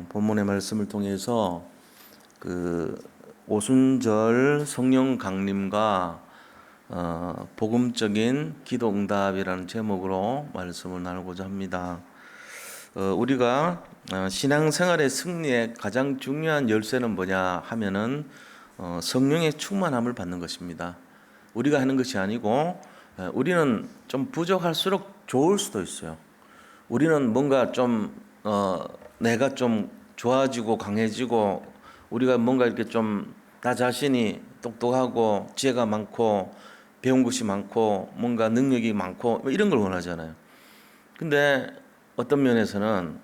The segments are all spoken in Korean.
본문의 말씀을 통해서 오순절 성령 강림과 복음적인 기도 응답이라는 제목으로 말씀을 나누고자 합니다. 우리가 신앙생활의 승리의 가장 중요한 열쇠는 뭐냐 하면은 성령의 충만함을 받는 것입니다. 우리가 하는 것이 아니고 우리는 좀 부족할수록 좋을 수도 있어요. 우리는 뭔가 좀 내가 좀 좋아지고 강해지고 우리가 뭔가 이렇게 좀 나 자신이 똑똑하고 지혜가 많고 배운 것이 많고 뭔가 능력이 많고 이런 걸 원하잖아요. 근데 어떤 면에서는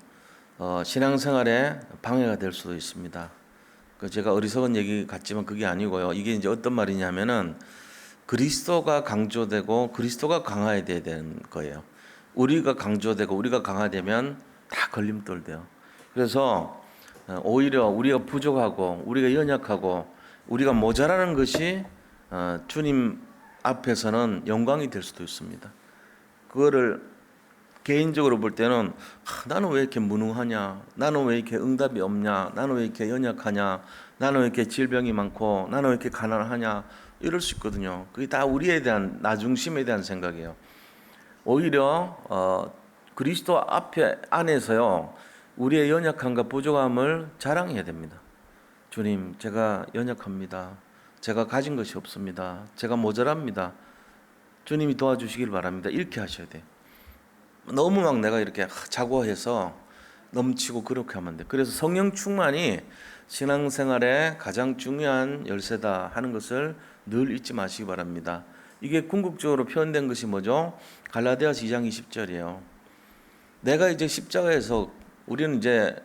신앙생활에 방해가 될 수도 있습니다. 제가 어리석은 얘기 같지만 그게 아니고요. 이게 이제 어떤 말이냐면은 그리스도가 강조되고 그리스도가 강화해야 되는 거예요. 우리가 강조되고 우리가 강화되면 다 걸림돌돼요. 그래서 오히려 우리가 부족하고 우리가 연약하고 우리가 모자라는 것이 주님 앞에서는 영광이 될 수도 있습니다. 그거를 개인적으로 볼 때는 나는 왜 이렇게 무능하냐, 나는 왜 이렇게 응답이 없냐, 나는 왜 이렇게 연약하냐, 나는 왜 이렇게 질병이 많고, 나는 왜 이렇게 가난하냐 이럴 수 있거든요. 그게 다 우리에 대한 나 중심에 대한 생각이에요. 오히려 그리스도 앞에 안에서요 우리의 연약함과 부족함을 자랑해야 됩니다. 주님, 제가 연약합니다. 제가 가진 것이 없습니다. 제가 모자랍니다. 주님이 도와주시길 바랍니다. 이렇게 하셔야 돼요. 너무 막 내가 이렇게 자고해서 넘치고 그렇게 하면 돼. 그래서 성령 충만이 신앙생활의 가장 중요한 열쇠다 하는 것을 늘 잊지 마시기 바랍니다. 이게 궁극적으로 표현된 것이 뭐죠? 갈라디아서 2장 20절이에요. 내가 이제 십자가에서 우리는 이제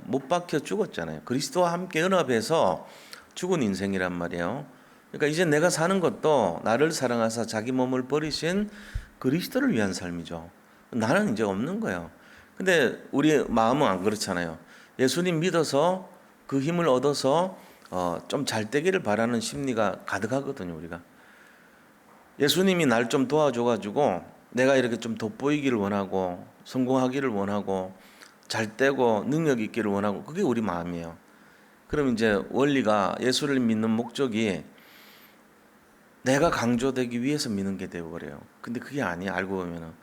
못 박혀 죽었잖아요. 그리스도와 함께 연합해서 죽은 인생이란 말이에요. 그러니까 이제 내가 사는 것도 나를 사랑하사 자기 몸을 버리신 그리스도를 위한 삶이죠. 나는 이제 없는 거예요. 근데 우리 마음은 안 그렇잖아요. 예수님 믿어서 그 힘을 얻어서 좀 잘 되기를 바라는 심리가 가득하거든요, 우리가. 예수님이 날 좀 도와줘가지고 내가 이렇게 좀 돋보이기를 원하고 성공하기를 원하고 잘 되고 능력 있기를 원하고 그게 우리 마음이에요. 그럼 이제 원리가 예수를 믿는 목적이 내가 강조되기 위해서 믿는 게 되어버려요. 근데 그게 아니에요. 알고 보면은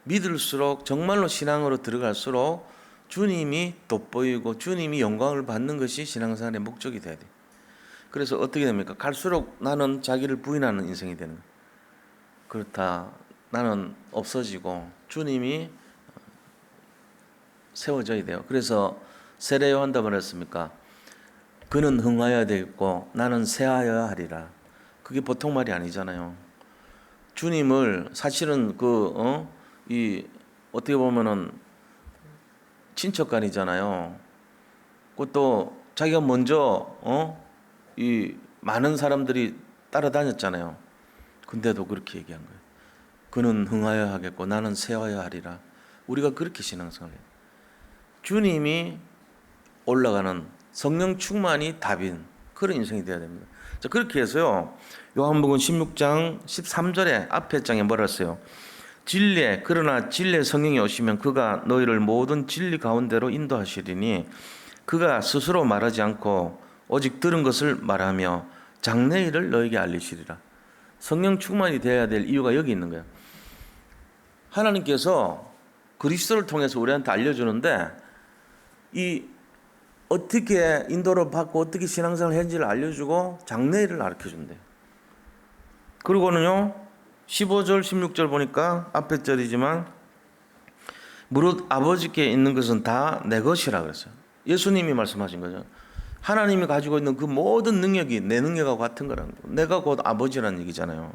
믿을수록 정말로 신앙으로 들어갈수록 주님이 돋보이고 주님이 영광을 받는 것이 신앙생활의 목적이 돼야 돼요. 그래서 어떻게 됩니까? 갈수록 나는 자기를 부인하는 인생이 되는 거예요. 그렇다. 나는 없어지고 주님이 세워져야 돼요. 그래서 세례 요한도 말했습니까? 그는 흥하여야 되겠고 나는 쇠하여야 하리라. 그게 보통 말이 아니잖아요. 주님을 사실은 어떻게 보면은 친척간이잖아요. 그것도 자기가 먼저 이 많은 사람들이 따라다녔잖아요. 근데도 그렇게 얘기한 거예요. 그는 흥하여야 하겠고 나는 쇠하여야 하리라. 우리가 그렇게 신앙생활해요. 주님이 올라가는 성령 충만이 답인 그런 인생이 되어야 됩니다. 자, 그렇게 해서요. 요한복음 16장 13절에 앞에 장에 뭐라 했어요? 그러나 진리의 성령이 오시면 그가 너희를 모든 진리 가운데로 인도하시리니 그가 스스로 말하지 않고 오직 들은 것을 말하며 장래일을 너희에게 알리시리라. 성령 충만이 되어야 될 이유가 여기 있는 거예요. 하나님께서 그리스도를 통해서 우리한테 알려주는데 이 어떻게 인도를 받고 어떻게 신앙생활을 했는지를 알려주고 장래일을 가르쳐준대요. 그리고는요 15절 16절 보니까 앞에 절이지만 무릇 아버지께 있는 것은 다 내 것이라 그랬어요. 예수님이 말씀하신 거죠. 하나님이 가지고 있는 그 모든 능력이 내 능력하고 같은 거라는 거예요. 내가 곧 아버지라는 얘기잖아요.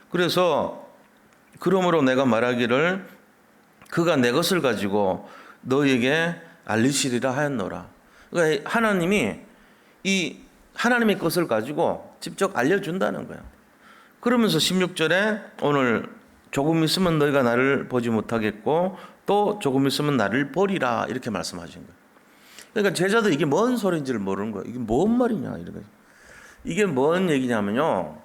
그래서 그러므로 내가 말하기를 그가 내 것을 가지고 너에게 알리시리라 하였노라. 그러니까 하나님이 이 하나님의 것을 가지고 직접 알려준다는 거예요. 그러면서 16절에 오늘 조금 있으면 너희가 나를 보지 못하겠고 또 조금 있으면 나를 보리라 이렇게 말씀하신 거예요. 그러니까 제자도 이게 뭔 소리인지를 모르는 거예요. 이게 뭔 말이냐 이렇게. 이게 뭔 얘기냐면요.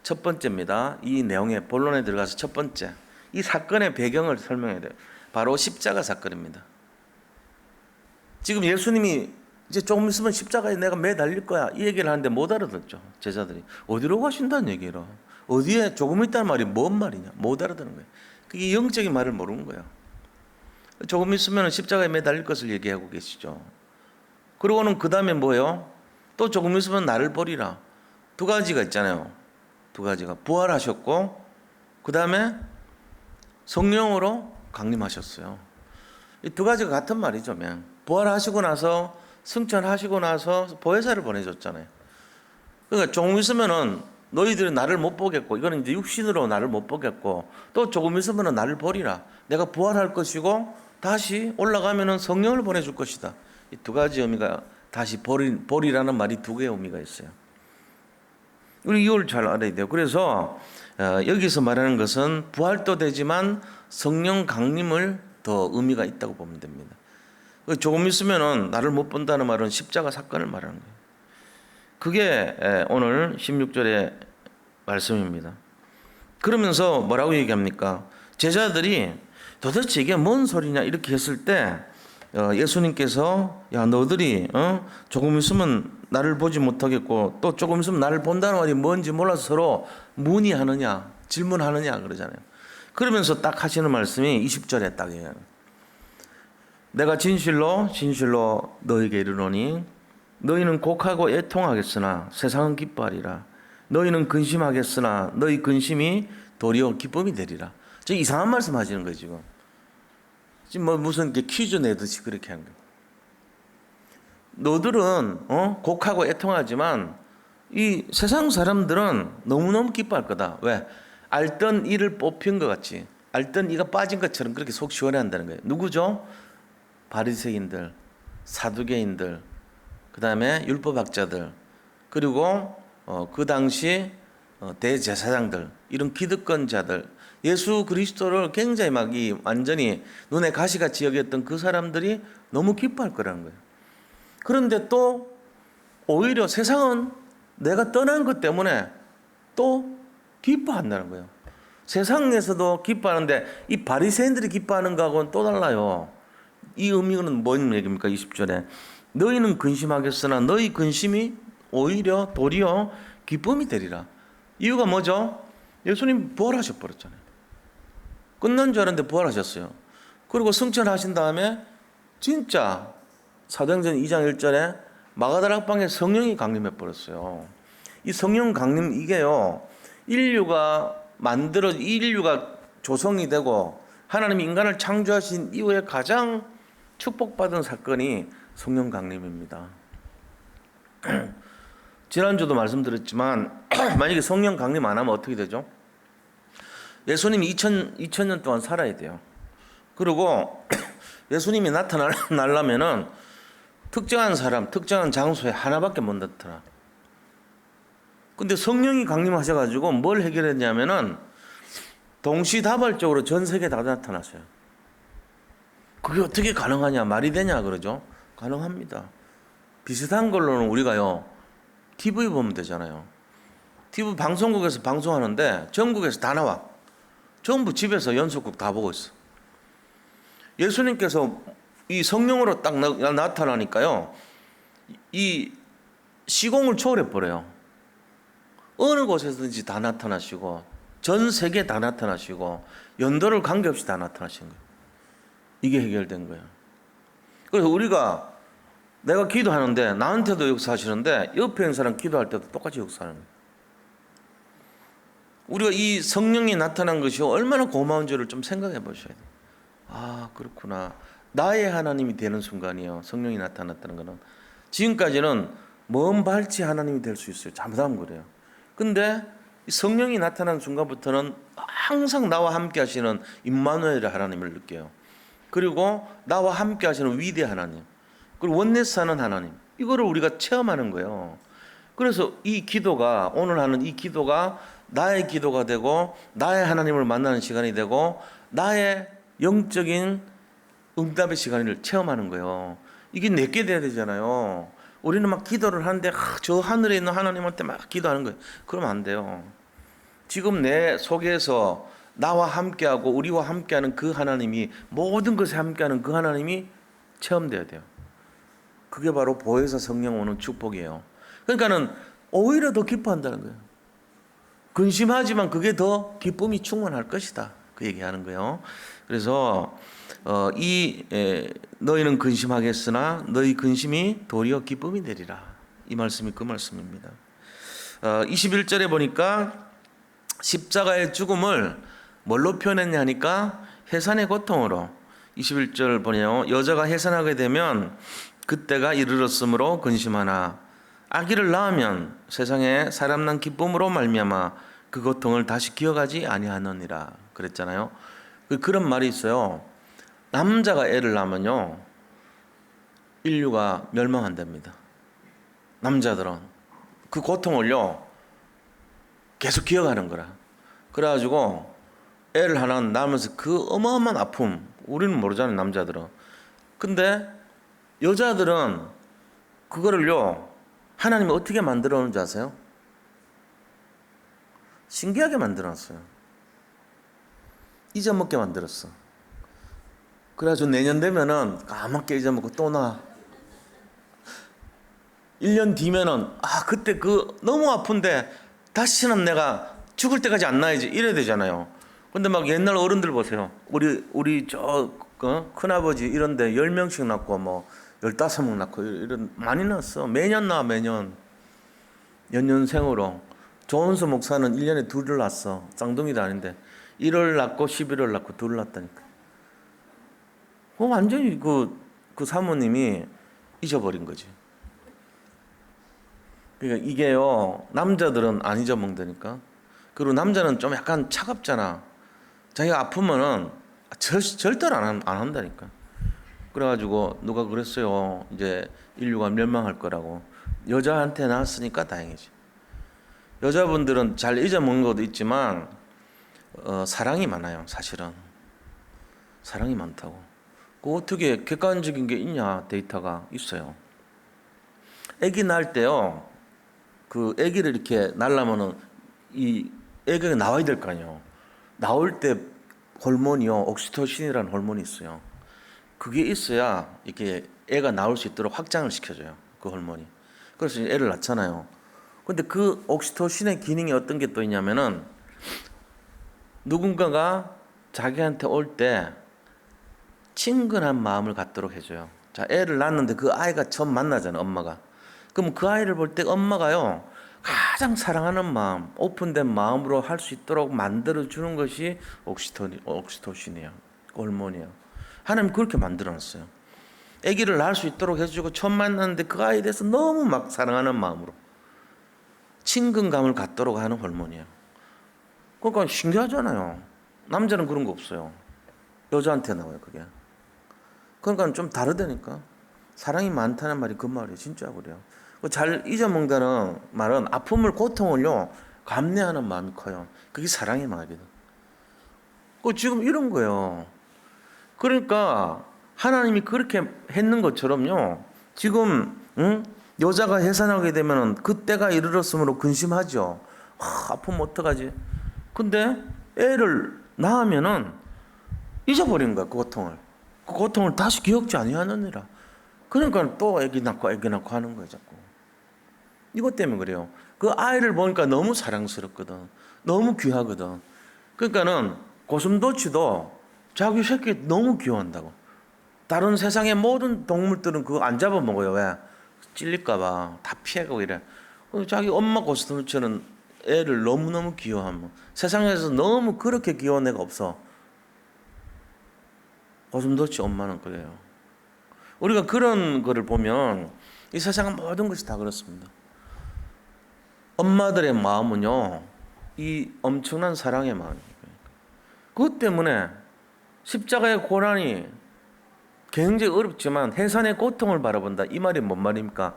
첫 번째입니다. 이 내용의 본론에 들어가서 첫 번째. 이 사건의 배경을 설명해야 돼요. 바로 십자가 사건입니다. 지금 예수님이 이제 조금 있으면 십자가에 내가 매달릴 거야 이 얘기를 하는데 못 알아듣죠. 제자들이. 어디로 가신다는 얘기라. 어디에 조금 있다는 말이 뭔 말이냐. 못 알아듣는 거예요. 그게 영적인 말을 모르는 거예요. 조금 있으면 십자가에 매달릴 것을 얘기하고 계시죠. 그러고는 그 다음에 뭐예요? 또 조금 있으면 나를 버리라. 두 가지가 있잖아요. 두 가지가. 부활하셨고 그 다음에 성령으로 강림하셨어요. 이 두 가지가 같은 말이죠. 부활하시고 나서 승천하시고 나서 보혜사를 보내줬잖아요. 그러니까 조금 있으면은 너희들이 나를 못 보겠고 이거는 이제 육신으로 나를 못 보겠고 또 조금 있으면은 나를 버리라. 내가 부활할 것이고 다시 올라가면은 성령을 보내줄 것이다. 이 두 가지 의미가 다시 버리라는 말이 두 개의 의미가 있어요. 우리 이걸 잘 알아야 돼요. 그래서 여기서 말하는 것은 부활도 되지만 성령 강림을 더 의미가 있다고 보면 됩니다. 조금 있으면은 나를 못 본다는 말은 십자가 사건을 말하는 거예요. 그게 오늘 16절의 말씀입니다. 그러면서 뭐라고 얘기합니까? 제자들이 도대체 이게 뭔 소리냐 이렇게 했을 때 예수님께서 야 너희들이 조금 있으면 나를 보지 못하겠고 또 조금 있으면 나를 본다는 말이 뭔지 몰라서 서로 문의하느냐 질문하느냐 그러잖아요. 그러면서 딱 하시는 말씀이 20절에 딱 해요. 내가 진실로 너희에게 이르노니 너희는 곡하고 애통하겠으나 세상은 기뻐하리라. 너희는 근심하겠으나 너희 근심이 도리어 기쁨이 되리라. 저 이상한 말씀 하시는 거예요 지금. 지금 뭐 무슨 퀴즈 내듯이 그렇게 하는 거예요. 너들은 곡하고 애통하지만 이 세상 사람들은 너무너무 기뻐할 거다. 왜? 알던 이를 뽑힌 것 같이 알던 이가 빠진 것처럼 그렇게 속 시원해한다는 거예요. 누구죠? 바리새인들, 사두개인들, 그 다음에 율법학자들, 그리고 그 당시 대제사장들, 이런 기득권자들, 예수 그리스도를 굉장히 막 완전히 눈에 가시같이 여겼던 그 사람들이 너무 기뻐할 거라는 거예요. 그런데 또 오히려 세상은 내가 떠난 것 때문에 또 기뻐한다는 거예요. 세상에서도 기뻐하는데 이 바리새인들이 기뻐하는 거하고는 또 달라요. 이 의미는 뭔 얘기입니까? 20절에 너희는 근심하겠으나 너희 근심이 오히려 도리어 기쁨이 되리라. 이유가 뭐죠? 예수님 부활하셔 버렸잖아요. 끝난 줄 알았는데 부활하셨어요. 그리고 승천하신 다음에 진짜 사도행전 2장 1절에 마가다락방에 성령이 강림해 버렸어요. 이 성령 강림 이게요. 인류가 조성이 되고 하나님이 인간을 창조하신 이후에 가장 축복받은 사건이 성령 강림입니다. 지난주도 말씀드렸지만 만약에 성령 강림 안 하면 어떻게 되죠? 예수님이 2000년 동안 살아야 돼요. 그리고 예수님이 나타나려면은 특정한 사람, 특정한 장소에 하나밖에 못 나타나. 근데 성령이 강림하셔가지고 뭘 해결했냐면은 동시다발적으로 전 세계에 다 나타났어요. 그게 어떻게 가능하냐, 말이 되냐 그러죠. 가능합니다. 비슷한 걸로는 우리가요 TV 보면 되잖아요. TV 방송국에서 방송하는데 전국에서 다 나와. 전부 집에서 연속극 다 보고 있어. 예수님께서 이 성령으로 딱 나타나니까요 이 시공을 초월해 버려요. 어느 곳에서든지 다 나타나시고 전 세계에 다 나타나시고 연도를 관계없이 다 나타나신 거예요. 이게 해결된 거예요. 그래서 우리가 내가 기도하는데 나한테도 역사하시는데 옆에 있는 사람 기도할 때도 똑같이 역사하는 거예요. 우리가 이 성령이 나타난 것이 얼마나 고마운 줄을 좀 생각해 보셔야 돼요. 아 그렇구나. 나의 하나님이 되는 순간이에요. 성령이 나타났다는 것은. 지금까지는 먼 발치 하나님이 될 수 있어요. 잘못하면 그래요. 근데 성령이 나타난 순간부터는 항상 나와 함께 하시는 임마누엘 하나님을 느껴요. 그리고 나와 함께 하시는 위대한 하나님, 그리고 원내스 하는 하나님, 이거를 우리가 체험하는 거예요. 그래서 이 기도가, 오늘 하는 이 기도가 나의 기도가 되고 나의 하나님을 만나는 시간이 되고 나의 영적인 응답의 시간을 체험하는 거예요. 이게 내게 돼야 되잖아요. 우리는 막 기도를 하는데 저 하늘에 있는 하나님한테 막 기도하는 거예요. 그러면 안 돼요. 지금 내 속에서 나와 함께하고 우리와 함께하는 그 하나님이, 모든 것에 함께하는 그 하나님이 체험돼야 돼요. 그게 바로 보혜사 성령 오는 축복이에요. 그러니까는 오히려 더 기뻐한다는 거예요. 근심하지만 그게 더 기쁨이 충만할 것이다. 그 얘기하는 거예요. 그래서 너희는 근심하겠으나 너희 근심이 도리어 기쁨이 되리라. 이 말씀이 그 말씀입니다. 21절에 보니까 십자가의 죽음을 뭘로 표현했냐니까 해산의 고통으로. 21절 보네요. 여자가 해산하게 되면 그때가 이르렀으므로 근심하나 아기를 낳으면 세상에 사람 난 기쁨으로 말미암아 그 고통을 다시 기억하지 아니하느니라 그랬잖아요. 그런 말이 있어요. 남자가 애를 낳으면요 인류가 멸망한답니다. 남자들은 그 고통을요 계속 기억하는 거라. 그래가지고 애를 하나 낳으면서 그 어마어마한 아픔, 우리는 모르잖아요, 남자들은. 근데 여자들은 그거를요 하나님이 어떻게 만들어 놓은지 아세요? 신기하게 만들어놨어요. 잊어먹게 만들었어. 그래가지고 내년 되면은 까맣게 잊어먹고 또 나. 1년 뒤면은 그때 너무 아픈데 다시는 내가 죽을 때까지 안 나야지 이래야 되잖아요. 근데 막 옛날 어른들 보세요. 우리 큰아버지 이런데 10명씩 낳고 뭐 15명 낳고 이런 많이 낳았어. 매년 낳아 매년. 연년생으로. 조은수 목사는 1년에 2를 낳았어. 쌍둥이도 아닌데 1월 낳고 11월 낳고 2를 낳았다니까. 완전히 그 사모님이 잊어버린 거지. 그러니까 이게요 남자들은 안 잊어먹다니까. 그리고 남자는 좀 약간 차갑잖아. 자기가 아프면은 절대로 안 한다니까. 그래가지고 누가 그랬어요. 이제 인류가 멸망할 거라고. 여자한테 낳았으니까 다행이지. 여자분들은 잘 잊어먹는 것도 있지만 사랑이 많아요. 사실은 사랑이 많다고. 그 어떻게 객관적인 게 있냐? 데이터가 있어요. 아기 낳을 때요. 그 아기를 이렇게 낳으려면은 이 아기가 나와야 될 거 아니에요. 나올 때 호르몬이요. 옥시토신이라는 호르몬이 있어요. 그게 있어야 이렇게 애가 나올 수 있도록 확장을 시켜줘요. 그 호르몬이. 그래서 애를 낳잖아요. 근데 그 옥시토신의 기능이 어떤 게 또 있냐면은 누군가가 자기한테 올 때 친근한 마음을 갖도록 해줘요. 자, 애를 낳았는데 그 아이가 처음 만나잖아, 엄마가. 그럼 그 아이를 볼 때 엄마가요, 가장 사랑하는 마음, 오픈된 마음으로 할 수 있도록 만들어주는 것이 옥시토신이에요. 호르몬이에요. 하나님 그렇게 만들어놨어요. 아기를 낳을 수 있도록 해주고 처음 만났는데 그 아이에 대해서 너무 막 사랑하는 마음으로 친근감을 갖도록 하는 호르몬이에요. 그러니까 신기하잖아요. 남자는 그런 거 없어요. 여자한테 나와요, 그게. 그러니까 좀 다르다니까. 사랑이 많다는 말이 그 말이에요. 진짜 그래요. 잘 잊어먹는다는 말은 아픔을, 고통을요, 감내하는 마음이 커요. 그게 사랑의 말이거든. 지금 이런 거예요. 그러니까 하나님이 그렇게 했는 것처럼요. 지금 여자가 해산하게 되면 그때가 이르렀으므로 근심하죠. 아프면 어떡하지? 근데 애를 낳으면은 잊어버린 거야, 그 고통을. 그 고통을 다시 기억지 아니하느니라. 그러니까 또 애기 낳고 하는 거야, 자꾸. 이것 때문에 그래요. 그 아이를 보니까 너무 사랑스럽거든. 너무 귀하거든. 그러니까는 고슴도치도 자기 새끼 너무 귀여워한다고. 다른 세상의 모든 동물들은 그거 안 잡아먹어요. 왜? 찔릴까봐. 다 피해가고 이래. 자기 엄마 고슴도치는 애를 너무너무 귀여워하면 세상에서 너무 그렇게 귀여운 애가 없어. 고슴도치 엄마는 그래요. 우리가 그런 거를 보면 이 세상의 모든 것이 다 그렇습니다. 엄마들의 마음은요, 이 엄청난 사랑의 마음이에요. 그것 때문에 십자가의 고난이 굉장히 어렵지만 해산의 고통을 바라본다. 이 말이 뭔 말입니까?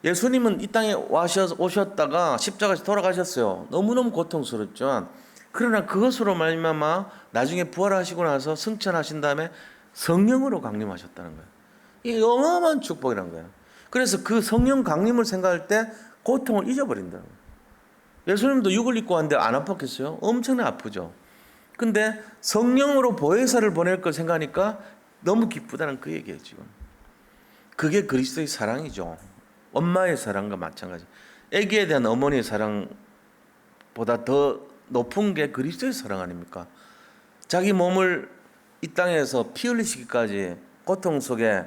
예수님은 이 땅에 오셨다가 십자가에서 돌아가셨어요. 너무너무 고통스럽지만 그러나 그것으로 말미암아 나중에 부활하시고 나서 승천하신 다음에 성령으로 강림하셨다는 거예요. 이게 어마어마한 축복이라는 거예요. 그래서 그 성령 강림을 생각할 때 고통을 잊어버린다는 거예요. 예수님도 육을 입고 왔는데 안 아팠겠어요? 엄청나게 아프죠. 근데 성령으로 보혜사를 보낼 걸 생각하니까 너무 기쁘다는 그 얘기예요, 지금. 그게 그리스도의 사랑이죠. 엄마의 사랑과 마찬가지. 아기에 대한 어머니의 사랑보다 더 높은 게 그리스도의 사랑 아닙니까? 자기 몸을 이 땅에서 피 흘리시기까지 고통 속에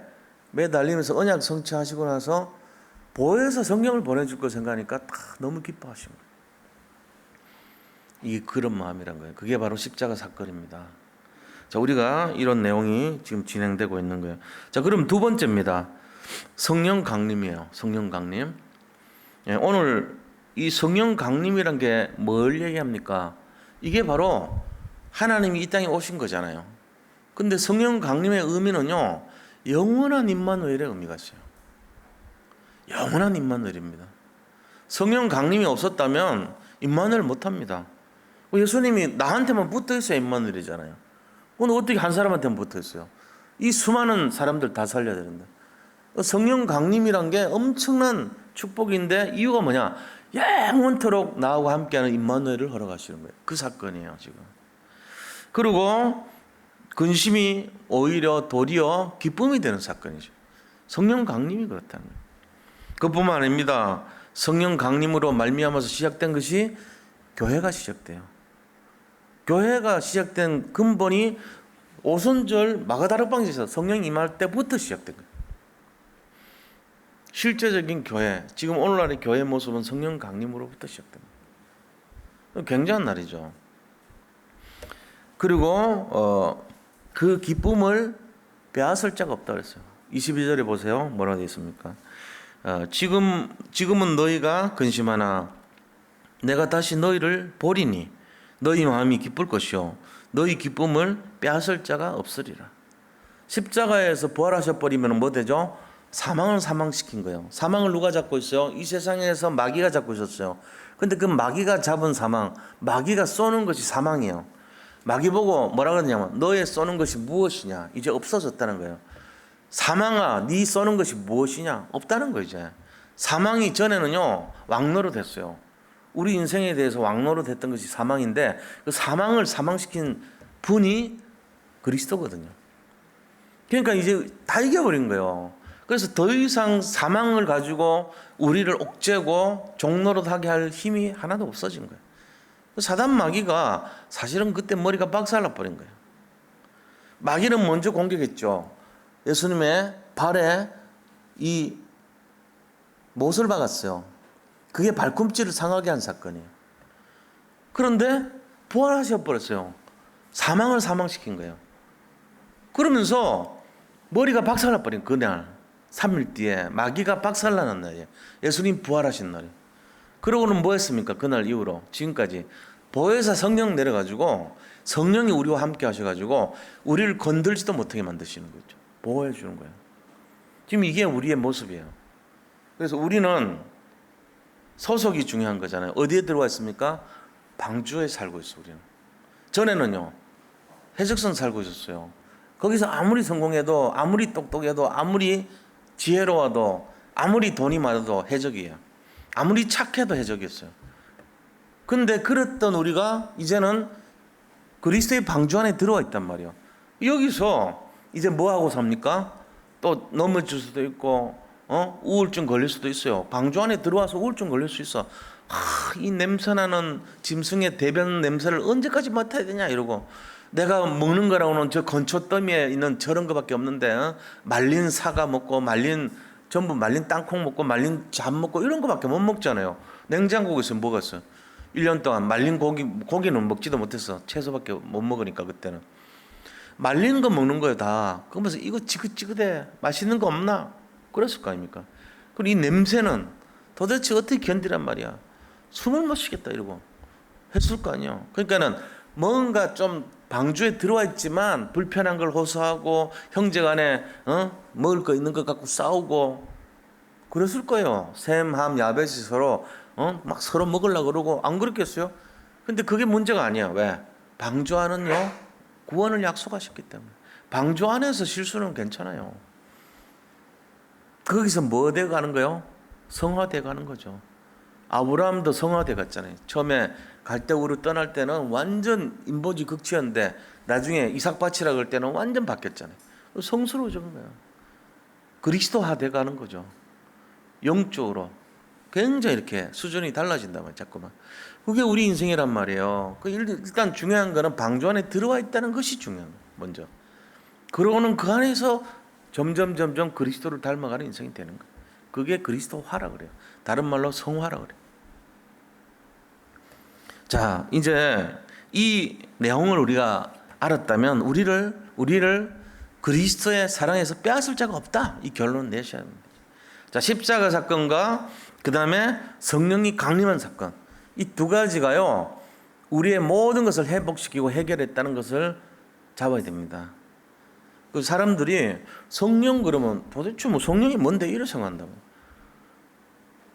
매달리면서 언약 성취하시고 나서 보혜사 성령을 보내줄 걸 생각하니까 너무 기뻐하신 거예요. 이게 그런 마음이란 거예요. 그게 바로 십자가 사건입니다. 자, 우리가 이런 내용이 지금 진행되고 있는 거예요. 자, 그럼 두 번째입니다. 성령 강림이에요. 성령 강림. 예, 오늘 이 성령 강림이란 게 뭘 얘기합니까? 이게 바로 하나님이 이 땅에 오신 거잖아요. 근데 성령 강림의 의미는요, 영원한 임마누엘의 의미가 있어요. 영원한 임마누엘입니다. 성령 강림이 없었다면 임마누엘 못합니다. 예수님이 나한테만 붙어 있어야 임마누엘이잖아요. 오늘 어떻게 한 사람한테만 붙어 있어요? 이 수많은 사람들 다 살려야 되는데. 성령 강림이란 게 엄청난 축복인데 이유가 뭐냐? 영원토록 나하고 함께하는 임마누엘을 허락하시는 거예요. 그 사건이에요, 지금. 그리고 근심이 오히려 도리어 기쁨이 되는 사건이죠. 성령 강림이 그렇다는 거예요. 그뿐만 아닙니다. 성령 강림으로 말미암아서 시작된 것이 교회가 시작돼요. 교회가 시작된 근본이 오순절 마가다락방에서 성령이 임할 때부터 시작된 거예요. 실제적인 교회, 지금 오늘날의 교회 모습은 성령 강림으로부터 시작됩니다. 굉장한 날이죠. 그리고 그 기쁨을 빼앗을 자가 없다고 그랬어요. 22절에 보세요. 뭐라고 되어 있습니까? 지금은 너희가 근심하나 내가 다시 너희를 보리니 너희 마음이 기쁠 것이요 너희 기쁨을 빼앗을 자가 없으리라. 십자가에서 부활하셔버리면 뭐 되죠? 사망을 사망시킨 거예요. 사망을 누가 잡고 있어요? 이 세상에서 마귀가 잡고 있었어요. 근데 그 마귀가 잡은 사망, 마귀가 쏘는 것이 사망이에요. 마귀 보고 뭐라 그러냐면 너의 쏘는 것이 무엇이냐? 이제 없어졌다는 거예요. 사망아, 네 쏘는 것이 무엇이냐? 없다는 거예요. 이제 사망이 전에는요 왕노로 됐어요. 우리 인생에 대해서 왕노로 됐던 것이 사망인데 그 사망을 사망시킨 분이 그리스도거든요. 그러니까 이제 다 이겨버린 거예요. 그래서 더 이상 사망을 가지고 우리를 옥죄고 종노릇하게 할 힘이 하나도 없어진 거예요. 사단 마귀가 사실은 그때 머리가 박살나 버린 거예요. 마귀는 먼저 공격했죠. 예수님의 발에 이 못을 박았어요. 그게 발꿈치를 상하게 한 사건이에요. 그런데 부활하셔 버렸어요. 사망을 사망시킨 거예요. 그러면서 머리가 박살나 버린 그날 3일 뒤에 마귀가 박살나는 날이에요. 예수님 부활하신 날이에요. 그러고는 뭐 했습니까? 그날 이후로 지금까지 보혜사 성령 내려가지고 성령이 우리와 함께 하셔가지고 우리를 건들지도 못하게 만드시는 거죠. 보호해 주는 거예요. 지금 이게 우리의 모습이에요. 그래서 우리는 소속이 중요한 거잖아요. 어디에 들어와 있습니까? 방주에 살고 있어 우리는. 전에는요 해적선 살고 있었어요. 거기서 아무리 성공해도 아무리 똑똑해도 아무리 지혜로워도 아무리 돈이 많아도 해적이에요. 아무리 착해도 해적이었어요. 근데 그랬던 우리가 이제는 그리스도의 방주 안에 들어와 있단 말이에요. 여기서 이제 뭐 하고 삽니까? 또 넘어질 수도 있고 우울증 걸릴 수도 있어요. 방주 안에 들어와서 우울증 걸릴 수 있어. 이 냄새나는 짐승의 대변 냄새를 언제까지 맡아야 되냐 이러고 내가 먹는 거라고는 저 건초더미에 있는 저런 거밖에 없는데 말린 사과 먹고 전부 말린 땅콩 먹고 말린 잠 먹고 이런 거밖에 못 먹잖아요. 냉장고에서 뭐가 있어요? 1년 동안 말린 고기는 먹지도 못했어. 채소밖에 못 먹으니까 그때는. 말린 거 먹는 거예요 다. 그러면서 이거 지긋지긋해 맛있는 거 없나? 그랬을 거 아닙니까? 그리고 이 냄새는 도대체 어떻게 견디란 말이야. 숨을 못 쉬겠다 이러고 했을 거 아니에요. 그러니까는 뭔가 좀 방주에 들어와 있지만 불편한 걸 호소하고 형제간에 먹을 거 있는 것 갖고 싸우고 그랬을 거예요. 샘, 함, 야벳이 서로 막 서로 먹으려고 그러고 안 그랬겠어요? 근데 그게 문제가 아니야. 왜? 방주 안은요 구원을 약속하셨기 때문에. 방주 안에서 실수는 괜찮아요. 거기서 뭐 돼 가는 거예요? 성화돼 가는 거죠. 아브라함도 성화돼 갔잖아요. 처음에 갈대우로 떠날 때는 완전 인본주의 극치였는데 나중에 이삭 바치라 그럴 때는 완전 바뀌었잖아요. 성스러워진 거예요. 그리스도화돼 가는 거죠. 영적으로 굉장히 이렇게 수준이 달라진단 말이에요. 자꾸만. 그게 우리 인생이란 말이에요. 일단 중요한 거는 방주 안에 들어와 있다는 것이 중요한 거예요. 먼저. 그러고는 그 안에서 점점 그리스도를 닮아가는 인생이 되는 거예요. 그게 그리스도화라 그래요. 다른 말로 성화라 그래요. 자, 이제 이 내용을 우리가 알았다면 우리를 그리스도의 사랑에서 빼앗을 자가 없다. 이 결론을 내셔야 합니다. 자, 십자가 사건과 그 다음에 성령이 강림한 사건. 이 두 가지가요, 우리의 모든 것을 회복시키고 해결했다는 것을 잡아야 됩니다. 그 사람들이 성령 그러면 도대체 뭐 성령이 뭔데 이렇게 생각한다고.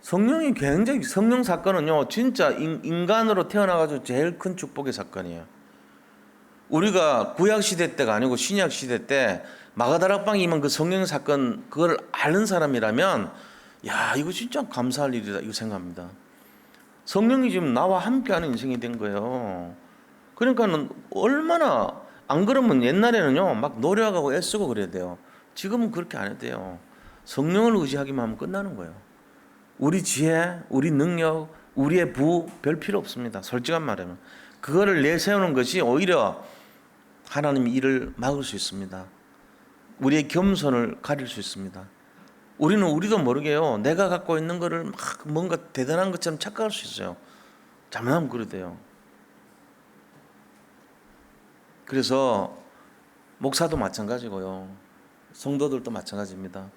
성령이 굉장히, 성령 사건은요, 진짜 인간으로 태어나가지고 제일 큰 축복의 사건이에요. 우리가 구약시대 때가 아니고 신약시대 때 마가다락방이면 그 성령 사건, 그걸 아는 사람이라면, 야, 이거 진짜 감사할 일이다. 이거 생각합니다. 성령이 지금 나와 함께하는 인생이 된 거예요. 그러니까는 얼마나, 안 그러면 옛날에는요, 막 노력하고 애쓰고 그래야 돼요. 지금은 그렇게 안 해도 돼요. 성령을 의지하기만 하면 끝나는 거예요. 우리 지혜, 우리 능력, 우리의 부, 별 필요 없습니다. 솔직한 말이면. 그거를 내세우는 것이 오히려 하나님의 일을 막을 수 있습니다. 우리의 겸손을 가릴 수 있습니다. 우리도 모르게요, 내가 갖고 있는 거를 막 뭔가 대단한 것처럼 착각할 수 있어요. 잘못하면 그래 돼요. 그래서 목사도 마찬가지고요, 성도들도 마찬가지입니다.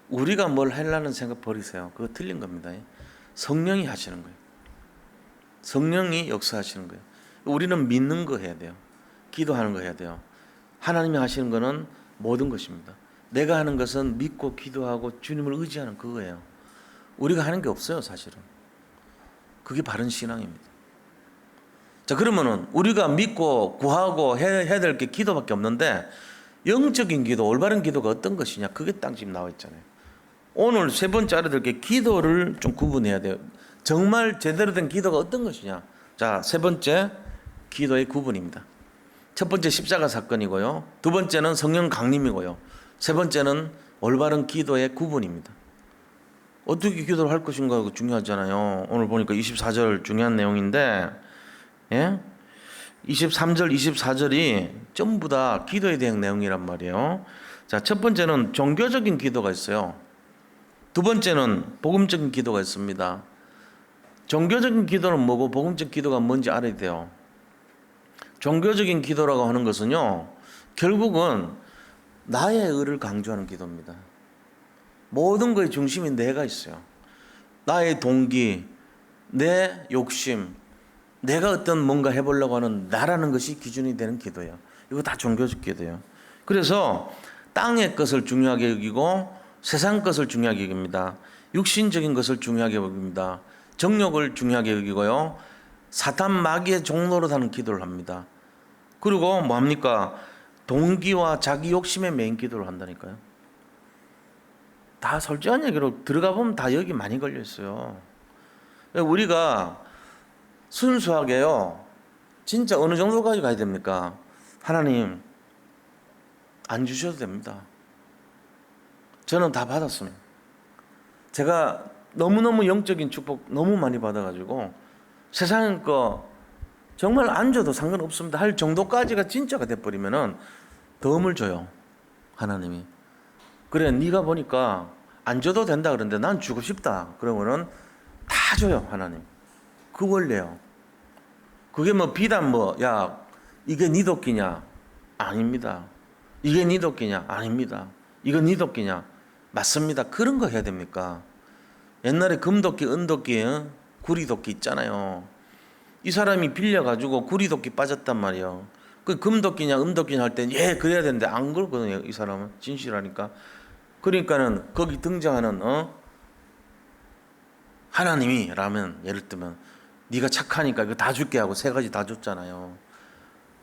우리가 뭘 하려는 생각 버리세요. 그거 틀린 겁니다. 성령이 하시는 거예요. 성령이 역사하시는 거예요. 우리는 믿는 거 해야 돼요. 기도하는 거 해야 돼요. 하나님이 하시는 거는 모든 것입니다. 내가 하는 것은 믿고 기도하고 주님을 의지하는 그거예요. 우리가 하는 게 없어요, 사실은. 그게 바른 신앙입니다. 자, 그러면은 우리가 믿고 구하고 해야 될 게 기도밖에 없는데, 영적인 기도, 올바른 기도가 어떤 것이냐, 그게 딱 지금 나와 있잖아요. 오늘 세 번째 알아야 될 게 기도를 좀 구분해야 돼요. 정말 제대로 된 기도가 어떤 것이냐. 자, 세 번째 기도의 구분입니다. 첫 번째 십자가 사건이고요, 두 번째는 성령 강림이고요, 세 번째는 올바른 기도의 구분입니다. 어떻게 기도를 할 것인가 중요하잖아요. 오늘 보니까 24절 중요한 내용인데, 예? 23절, 24절이 전부 다 기도에 대한 내용이란 말이에요. 자, 첫 번째는 종교적인 기도가 있어요. 두 번째는 복음적인 기도가 있습니다. 종교적인 기도는 뭐고 복음적 기도가 뭔지 알아야 돼요. 종교적인 기도라고 하는 것은요, 결국은 나의 의를 강조하는 기도입니다. 모든 것의 중심이 내가 있어요. 나의 동기, 내 욕심, 내가 어떤 뭔가 해보려고 하는 나라는 것이 기준이 되는 기도예요. 이거 다 종교적 기도예요. 그래서 땅의 것을 중요하게 여기고 세상 것을 중요하게 여깁니다. 육신적인 것을 중요하게 여깁니다. 정욕을 중요하게 여기고요, 사탄 마귀의 종로로 하는 기도를 합니다. 그리고 뭡니까? 동기와 자기 욕심에 매인 기도를 한다니까요. 다 솔직한 얘기로 들어가 보면 다 여기 많이 걸려 있어요. 우리가 순수하게요, 진짜 어느 정도까지 가야 됩니까? 하나님 안 주셔도 됩니다. 저는 다 받았습니다. 제가 너무너무 영적인 축복 너무 많이 받아가지고 세상 거 정말 안 줘도 상관없습니다 할 정도까지가 진짜가 돼버리면은 덤을 줘요, 하나님이. 그래, 네가 보니까 안 줘도 된다 그러는데 난 주고 싶다 그러면은 다 줘요, 하나님. 그 원래요. 그게 뭐 비단 야 이게 네 도끼냐? 아닙니다. 이게 네 도끼냐? 아닙니다. 이건 네 도끼냐? 맞습니다. 그런 거 해야 됩니까? 옛날에 금도끼, 은도끼, 구리도끼 있잖아요. 이 사람이 빌려가지고 구리도끼 빠졌단 말이에요. 그 금도끼냐 은도끼냐 할 땐 예 그래야 되는데 안 그러거든요. 이 사람은 진실하니까. 그러니까는 거기 등장하는 하나님이 라면, 예를 들면 네가 착하니까 이거 다 줄게 하고 세 가지 다 줬잖아요.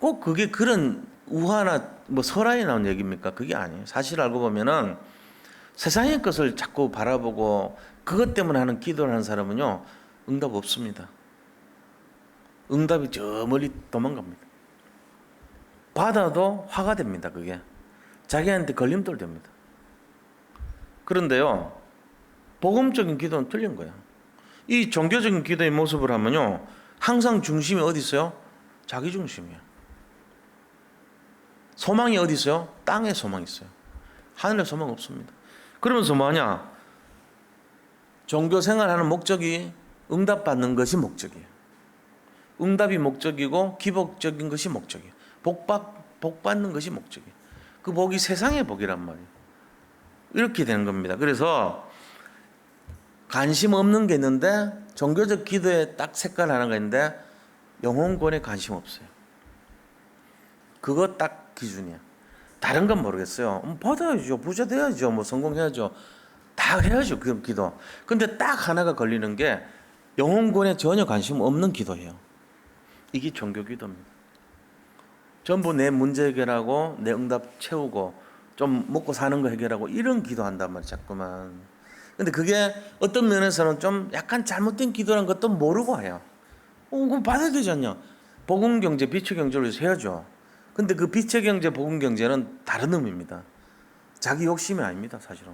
꼭 그게 그런 우화나 뭐 설화에 나온 얘기입니까? 그게 아니에요. 사실 알고 보면은 세상의 것을 자꾸 바라보고 그것 때문에 하는 기도를 하는 사람은요, 응답 없습니다. 응답이 저 멀리 도망갑니다. 받아도 화가 됩니다. 그게 자기한테 걸림돌 됩니다. 그런데요, 복음적인 기도는 틀린 거예요. 이 종교적인 기도의 모습을 하면요, 항상 중심이 어디 있어요? 자기 중심이에요. 소망이 어디 있어요? 땅에 소망이 있어요. 하늘에 소망 없습니다. 그러면서 뭐하냐? 종교 생활하는 목적이 응답받는 것이 목적이에요. 응답이 목적이고 기복적인 것이 목적이에요. 복 받는 것이 목적이에요. 그 복이 세상의 복이란 말이에요. 이렇게 되는 겁니다. 그래서 관심 없는 게 있는데, 종교적 기도에 딱 색깔 하나가 있는데 영혼권에 관심 없어요. 그거 딱 기준이야. 다른 건 모르겠어요. 받아야죠. 부자 돼야죠. 뭐 성공해야죠. 다 해야죠. 그 기도. 근데 딱 하나가 걸리는 게 영혼권에 전혀 관심 없는 기도예요. 이게 종교 기도입니다. 전부 내 문제 해결하고 내 응답 채우고 좀 먹고 사는 거 해결하고 이런 기도한단 말이에요. 자꾸만. 근데 그게 어떤 면에서는 좀 약간 잘못된 기도라는 것도 모르고 해요. 그거 받아야 되지 않냐. 복음 경제, 빛의 경제를 위해서 해야죠. 근데 그 빛의 경제, 복음 경제는 다른 의미입니다. 자기 욕심이 아닙니다, 사실은.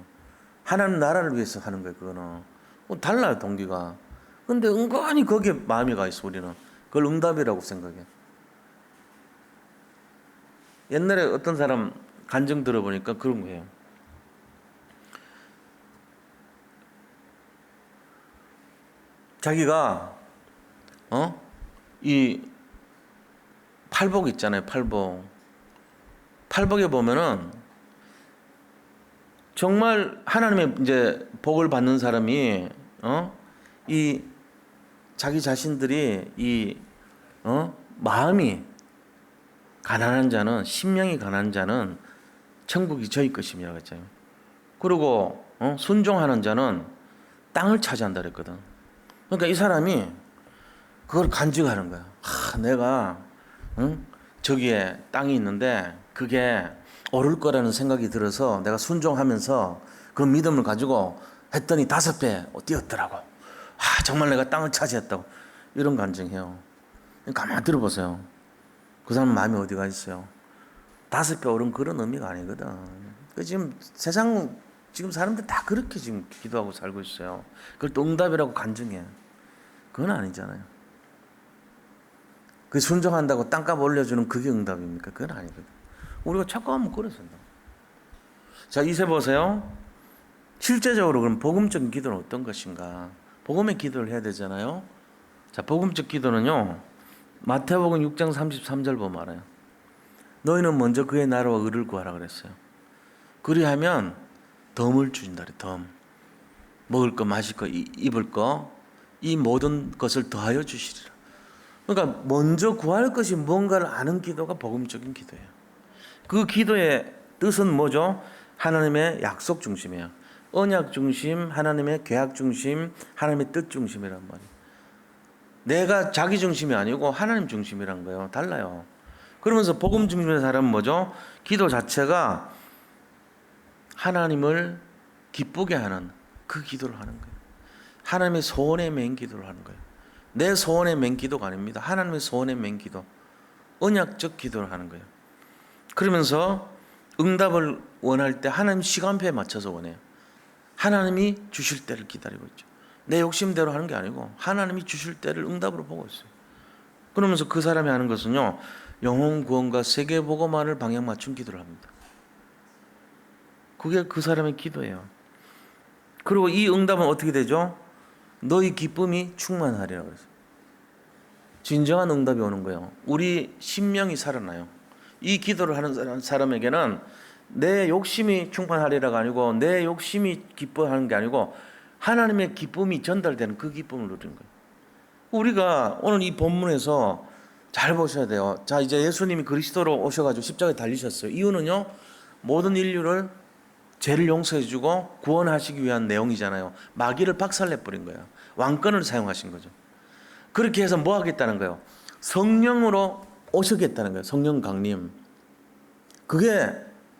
하나님 나라를 위해서 하는 거예요, 그거는. 달라요, 동기가. 근데 은근히 거기에 마음이 가 있어, 우리는. 그걸 응답이라고 생각해. 옛날에 어떤 사람 간증 들어보니까 그런 거예요. 자기가 이 팔복 있잖아요. 팔복에 보면은 정말 하나님의 이제 복을 받는 사람이 이 자기 자신들이 이 마음이 가난한 자는, 심령이 가난한 자는 천국이 저희 것임이라고 했잖아요. 그리고 순종하는 자는 땅을 차지한다 그랬거든. 그러니까 이 사람이 그걸 간직하는 거야. 내가 저기에 땅이 있는데 그게 오를 거라는 생각이 들어서 내가 순종하면서 그 믿음을 가지고 했더니 5배 뛰었더라고. 정말 내가 땅을 차지했다고. 이런 간증해요. 가만히 들어보세요. 그 사람 마음이 어디가 있어요? 5배 오른 그런 의미가 아니거든. 지금 세상 지금 사람들 다 그렇게 지금 기도하고 살고 있어요. 그걸 또 응답이라고 간증해. 그건 아니잖아요. 그 순종한다고 땅값 올려주는 그게 응답입니까? 그건 아니거든. 우리가 자꾸 하면 그래서. 자, 이세 보세요. 실제적으로 그럼 복음적인 기도는 어떤 것인가? 복음의 기도를 해야 되잖아요. 자, 복음적 기도는요, 마태복음 6장 33절 보면 알아요. 너희는 먼저 그의 나라와 의를 구하라 그랬어요. 그리하면 덤을 주신다 그래. 덤. 먹을 거, 마실 거, 입을 거, 이 모든 것을 더하여 주시리라. 그러니까 먼저 구할 것이 뭔가를 아는 기도가 복음적인 기도예요. 그 기도의 뜻은 뭐죠? 하나님의 약속 중심이에요. 언약 중심, 하나님의 계약 중심, 하나님의 뜻 중심이란 말이에요. 내가 자기 중심이 아니고 하나님 중심이란 거예요. 달라요. 그러면서 복음 중심의 사람은 뭐죠? 기도 자체가 하나님을 기쁘게 하는 그 기도를 하는 거예요. 하나님의 소원에 맨 기도를 하는 거예요. 내 소원에 맨 기도가 아닙니다. 하나님의 소원에 맨 기도, 언약적 기도를 하는 거예요. 그러면서 응답을 원할 때 하나님 시간표에 맞춰서 원해요. 하나님이 주실 때를 기다리고 있죠. 내 욕심대로 하는 게 아니고 하나님이 주실 때를 응답으로 보고 있어요. 그러면서 그 사람이 하는 것은요, 영혼 구원과 세계 복음화를 방향 맞춘 기도를 합니다. 그게 그 사람의 기도예요. 그리고 이 응답은 어떻게 되죠? 너희 기쁨이 충만하리라고 그랬어요. 진정한 응답이 오는 거예요. 우리 심령이 살아나요. 이 기도를 하는 사람에게는 내 욕심이 충만하리라가 아니고 내 욕심이 기뻐하는 게 아니고 하나님의 기쁨이 전달되는 그 기쁨을 누리는 거예요. 우리가 오늘 이 본문에서 잘 보셔야 돼요. 자, 이제 예수님이 그리스도로 오셔가지고 십자가에 달리셨어요. 이유는요, 모든 인류를 죄를 용서해 주고 구원하시기 위한 내용이잖아요. 마귀를 박살내 버린 거예요. 왕권을 사용하신 거죠. 그렇게 해서 뭐 하겠다는 거예요? 성령으로 오시겠다는 거예요. 성령 강림. 그게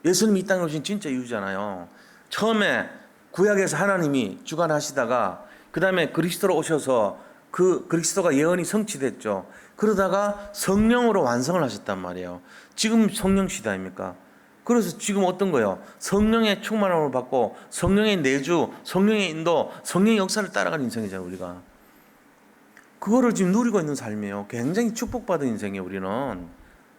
예수님이 이 땅에 오신 진짜 이유잖아요. 처음에 구약에서 하나님이 주관하시다가 그 다음에 그리스도로 오셔서 그 그리스도가 예언이 성취됐죠. 그러다가 성령으로 완성을 하셨단 말이에요. 지금 성령 시대 아닙니까? 그래서 지금 어떤 거예요? 성령의 충만함을 받고 성령의 내주, 성령의 인도, 성령의 역사를 따라가는 인생이잖아요, 우리가. 그거를 지금 누리고 있는 삶이에요. 굉장히 축복받은 인생이에요, 우리는.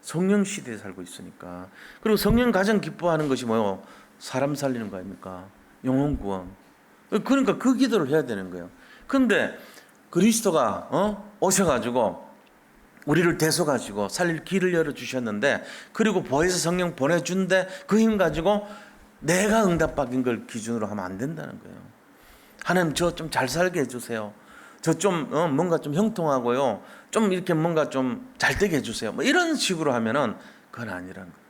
성령 시대에 살고 있으니까. 그리고 성령 가장 기뻐하는 것이 뭐예요? 사람 살리는 거 아닙니까? 영혼 구원. 그러니까 그 기도를 해야 되는 거예요. 그런데 그리스도가 오셔가지고 우리를 대속하시고 살릴 길을 열어주셨는데, 그리고 보혜사 성령 보내준데 그 힘 가지고 내가 응답받은 걸 기준으로 하면 안 된다는 거예요. 하나님, 저 좀 잘 살게 해주세요. 저 좀 뭔가 좀 형통하고요, 좀 이렇게 뭔가 좀 잘 되게 해주세요. 뭐 이런 식으로 하면은 그건 아니라는 거예요.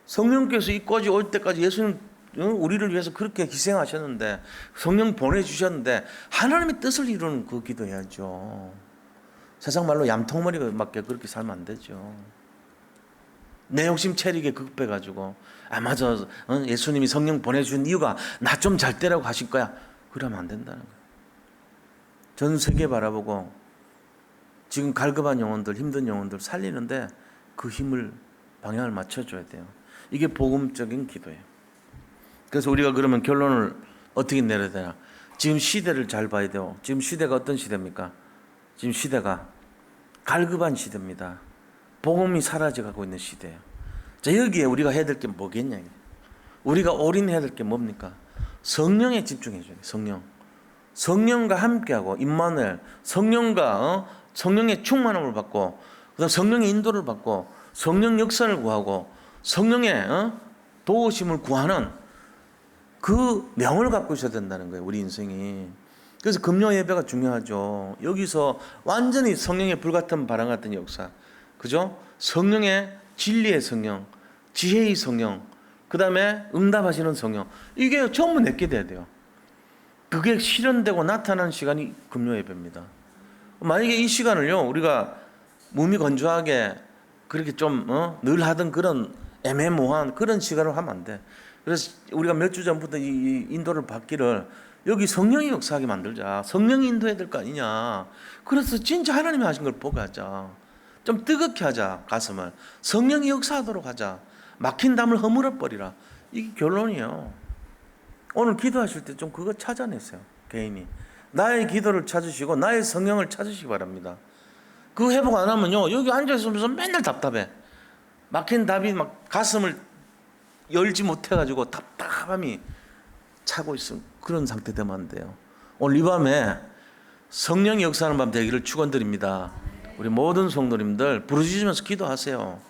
성령께서 이까지 올 때까지 예수님 우리를 위해서 그렇게 희생하셨는데, 성령 보내주셨는데 하나님의 뜻을 이루는 그 기도해야죠. 세상 말로 얌통머리밖에 그렇게 살면 안 되죠. 내 욕심 체리게 극배가지고 맞아, 예수님이 성령 보내준 이유가 나 좀 잘 되라고 하실 거야, 그러면 안 된다는 거예요. 전 세계 바라보고 지금 갈급한 영혼들, 힘든 영혼들 살리는데 그 힘을, 방향을 맞춰줘야 돼요. 이게 복음적인 기도예요. 그래서 우리가 그러면 결론을 어떻게 내려야 되나? 지금 시대를 잘 봐야 돼요. 지금 시대가 어떤 시대입니까? 지금 시대가 갈급한 시대입니다. 복음이 사라져가고 있는 시대예요. 자, 여기에 우리가 해야 될 게 뭐겠냐? 우리가 올인해야 될 게 뭡니까? 성령에 집중해줘야 돼요. 성령과 함께하고, 임마누엘, 성령과 성령의 충만함을 받고, 그다음 성령의 인도를 받고, 성령 역사를 구하고, 성령의 도우심을 구하는 그 명을 갖고 있어야 된다는 거예요, 우리 인생이. 그래서 금요 예배가 중요하죠. 여기서 완전히 성령의 불같은 바람 같은 역사, 그죠? 성령의 진리의 성령, 지혜의 성령, 그 다음에 응답하시는 성령, 이게 전부 내게 돼야 돼요. 그게 실현되고 나타나는 시간이 금요 예배입니다. 만약에 이 시간을요, 우리가 몸이 건조하게 그렇게 좀 늘 하던 그런 애매모호한 그런 시간을 하면 안 돼. 그래서 우리가 몇 주 전부터 이 인도를 받기를, 여기 성령이 역사하게 만들자. 성령이 인도해야 될 거 아니냐. 그래서 진짜 하나님이 하신 걸 보게 하자. 좀 뜨겁게 하자, 가슴을. 성령이 역사하도록 하자. 막힌 담을 허물어 버리라. 이게 결론이에요. 오늘 기도하실 때 좀 그거 찾아내세요, 개인이. 나의 기도를 찾으시고 나의 성령을 찾으시기 바랍니다. 그거 회복 안 하면요, 여기 앉아있으면서 맨날 답답해. 막힌 답이 막 가슴을 열지 못해가지고 답답함이 차고 있는 그런 상태 되면 안 돼요. 오늘 이 밤에 성령이 역사하는 밤 되기를 축원드립니다. 우리 모든 성도님들 부르짖으면서 기도하세요.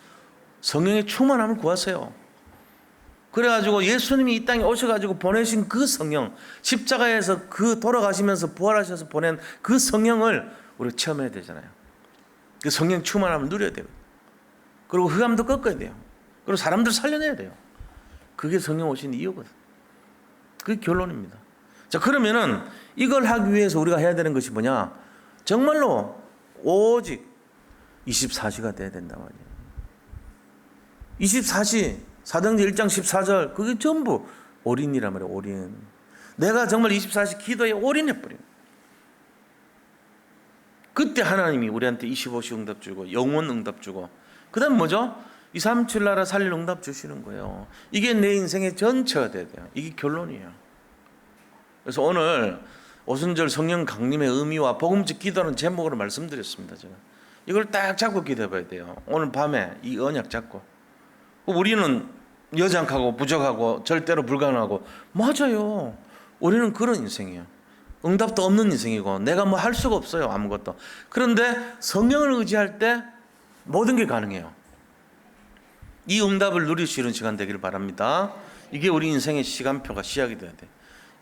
성령의 충만함을 구하세요. 그래가지고 예수님이 이 땅에 오셔가지고 보내신 그 성령, 십자가에서 그 돌아가시면서 부활하셔서 보낸 그 성령을 우리가 체험해야 되잖아요. 그 성령 충만함을 누려야 돼요. 그리고 흑암도 꺾어야 돼요. 그리고 사람들 살려내야 돼요. 그게 성령 오신 이유거든. 그게 결론입니다. 자, 그러면은 이걸 하기 위해서 우리가 해야 되는 것이 뭐냐? 정말로 오직 24시가 돼야 된단 말이에요. 24시, 사도행전 1장 14절, 그게 전부 올인이란 말이에요, 올인. 내가 정말 24시 기도에 올인해버려요. 그때 하나님이 우리한테 25시 응답 주고, 영원 응답 주고, 그 다음 뭐죠? 237 나라 살릴 응답 주시는 거예요. 이게 내 인생의 전체가 돼야 돼요. 이게 결론이에요. 그래서 오늘 오순절 성령 강림의 의미와 복음적 기도는 제목으로 말씀드렸습니다. 제가 이걸 딱 잡고 기도해 봐야 돼요. 오늘 밤에 이 언약 잡고. 우리는 여장하고 부족하고 절대로 불가능하고, 맞아요. 우리는 그런 인생이에요. 응답도 없는 인생이고 내가 뭐 할 수가 없어요, 아무것도. 그런데 성령을 의지할 때 모든 게 가능해요. 이 응답을 누릴 수 있는 시간 되기를 바랍니다. 이게 우리 인생의 시간표가 시작이 돼야 돼.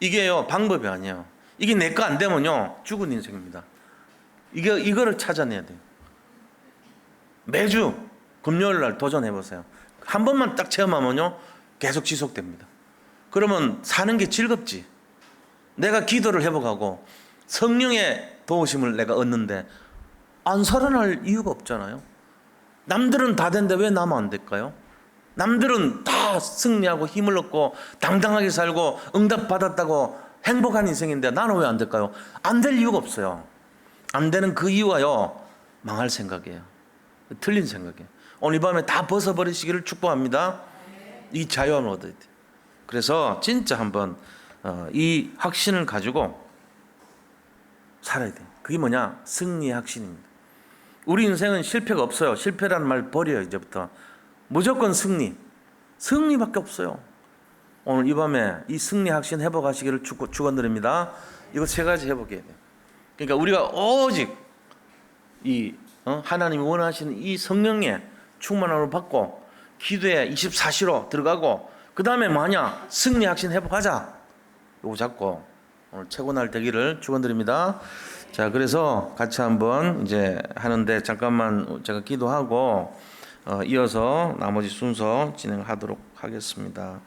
이게요, 방법이 아니에요. 이게 내 거 안 되면요, 죽은 인생입니다. 이거를 찾아내야 돼요. 매주 금요일 날 도전해 보세요. 한 번만 딱 체험하면요, 계속 지속됩니다. 그러면 사는 게 즐겁지. 내가 기도를 회복하고 성령의 도우심을 내가 얻는데 안 살아날 이유가 없잖아요. 남들은 다 된데 왜 나만 안 될까요? 남들은 다 승리하고 힘을 얻고 당당하게 살고 응답 받았다고 행복한 인생인데 나는 왜 안 될까요? 안 될 이유가 없어요. 안 되는 그 이유가요, 망할 생각이에요. 틀린 생각이에요. 오늘 이 밤에 다 벗어버리시기를 축복합니다. 이 자유함을 얻어야 돼. 그래서 진짜 한번 이 확신을 가지고 살아야 돼. 그게 뭐냐? 승리의 확신입니다. 우리 인생은 실패가 없어요. 실패라는 말 버려요. 이제부터 무조건 승리밖에 없어요. 오늘 이 밤에 이 승리 확신 회복하시기를 축원드립니다. 이거 세 가지 회복해야 돼요. 그러니까 우리가 오직 이 하나님이 원하시는 이 성령의 충만함을 받고 기도에 24시로 들어가고 그 다음에 뭐하냐? 승리 확신 회복하자. 요거 잡고 오늘 최고 날 되기를 축원드립니다. 자, 그래서 같이 한번 이제 하는데 잠깐만 제가 기도하고 이어서 나머지 순서 진행하도록 하겠습니다.